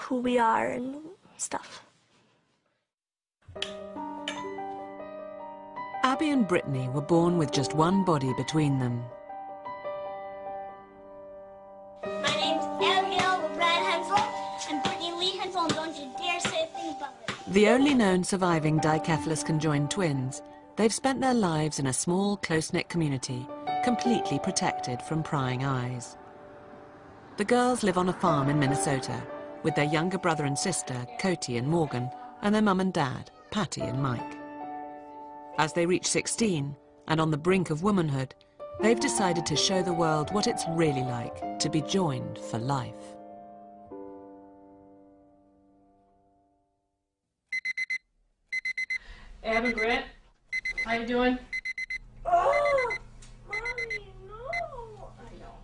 who we are and stuff. Abby and Brittany were born with just one body between them. My name's Abigail Brad Hensel and Brittany Lee Hensel, and don't you dare say a thing about it. The only known surviving dicephalous conjoined twins, they've spent their lives in a small, close-knit community, completely protected from prying eyes. The girls live on a farm in Minnesota with their younger brother and sister, Cody and Morgan, and their mum and dad, Patty and Mike. As they reach 16 and on the brink of womanhood, they've decided to show the world what it's really like to be joined for life. Abby, Grant, how you doing? Oh, Mommy, no. I know.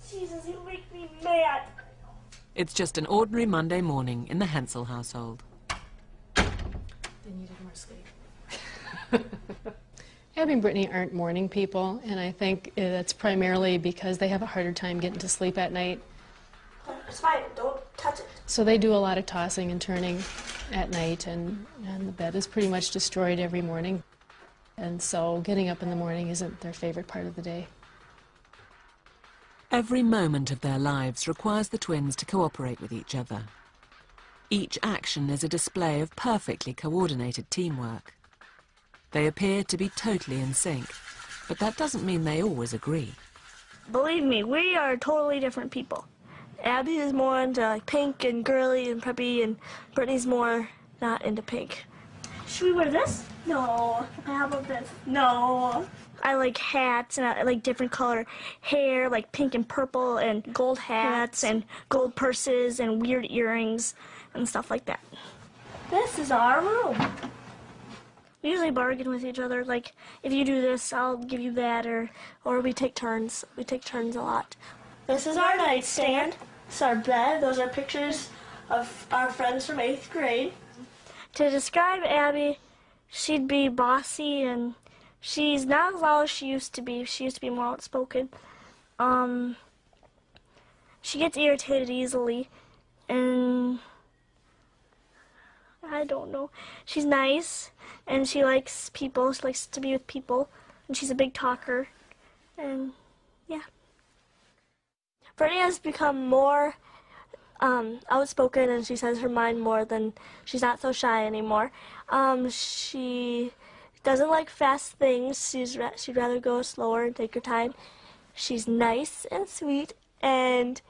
Jesus, you make me mad. It's just an ordinary Monday morning in the Hensel household. They needed more sleep. Abby and Brittany aren't morning people, and I think that's primarily because they have a harder time getting to sleep at night. It's fine, don't touch it. So they do a lot of tossing and turning at night, and the bed is pretty much destroyed every morning. And so getting up in the morning isn't their favorite part of the day. Every moment of their lives requires the twins to cooperate with each other. Each action is a display of perfectly coordinated teamwork. They appear to be totally in sync, but that doesn't mean they always agree. Believe me, we are totally different people. Abby is more into like pink and girly and preppy, and Brittany's more not into pink. Should we wear this? No. How about this? No. I like hats, and I like different color hair, like pink and purple, and gold hats, and gold purses, and weird earrings, and stuff like that. This is our room. We usually bargain with each other, like, if you do this, I'll give you that, or we take turns. We take turns a lot. This is our nightstand. This is our bed. Those are pictures of our friends from 8th grade. To describe Abby, she'd be bossy, and she's not as loud as she used to be. She used to be more outspoken. She gets irritated easily, and I don't know. She's nice, and she likes people. She likes to be with people, and she's a big talker, and yeah. Brittany has become more outspoken, and she says her mind more than she's not so shy anymore. She doesn't like fast things. She'd rather go slower and take her time. She's nice and sweet and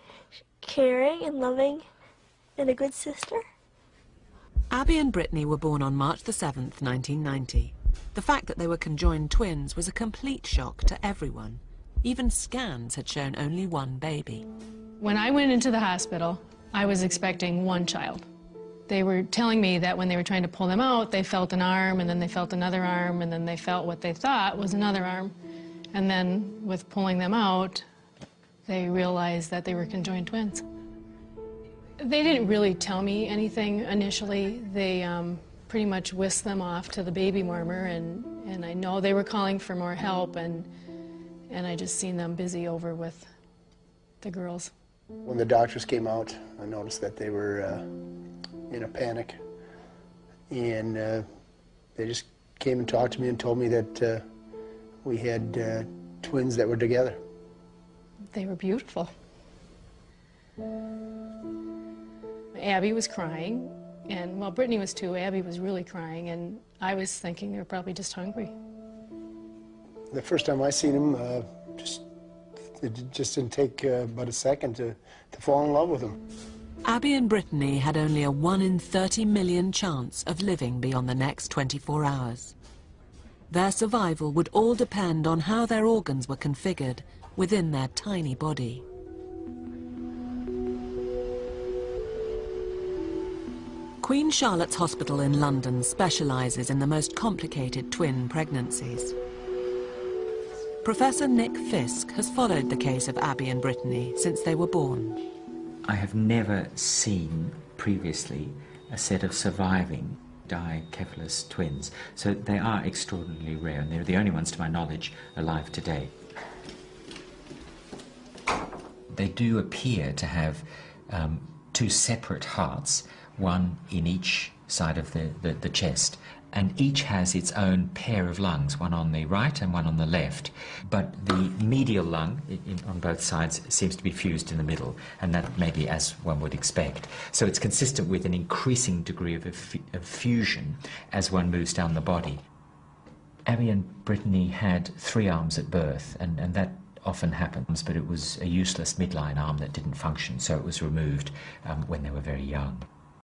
caring and loving and a good sister. Abby and Brittany were born on March the 7th, 1990. The fact that they were conjoined twins was a complete shock to everyone. Even scans had shown only one baby. When I went into the hospital, I was expecting one child. They were telling me that when they were trying to pull them out, they felt an arm, and then they felt another arm, and then they felt what they thought was another arm. And then with pulling them out, they realized that they were conjoined twins. They didn't really tell me anything initially. They pretty much whisked them off to the baby warmer, and I know they were calling for more help, and I just seen them busy over with the girls. When the doctors came out, I noticed that they were in a panic, and they just came and talked to me and told me that we had twins that were together. They were beautiful. Abby was crying, and well, Brittany was too. Abby was really crying, and I was thinking they were probably just hungry. The first time I seen them, it just didn't take but a second to fall in love with them. Abby and Brittany had only a 1 in 30 million chance of living beyond the next 24 hours. Their survival would all depend on how their organs were configured within their tiny body. Queen Charlotte's Hospital in London specialises in the most complicated twin pregnancies. Professor Nick Fisk has followed the case of Abby and Brittany since they were born. I have never seen previously a set of surviving dicephalous twins, so they are extraordinarily rare, and they're the only ones, to my knowledge, alive today. They do appear to have two separate hearts, one in each side of the chest, and each has its own pair of lungs, one on the right and one on the left. But the medial lung on both sides seems to be fused in the middle, and that may be as one would expect. So it's consistent with an increasing degree of fusion as one moves down the body. Abby and Brittany had 3 arms at birth, and that often happens, but it was a useless midline arm that didn't function, so it was removed when they were very young.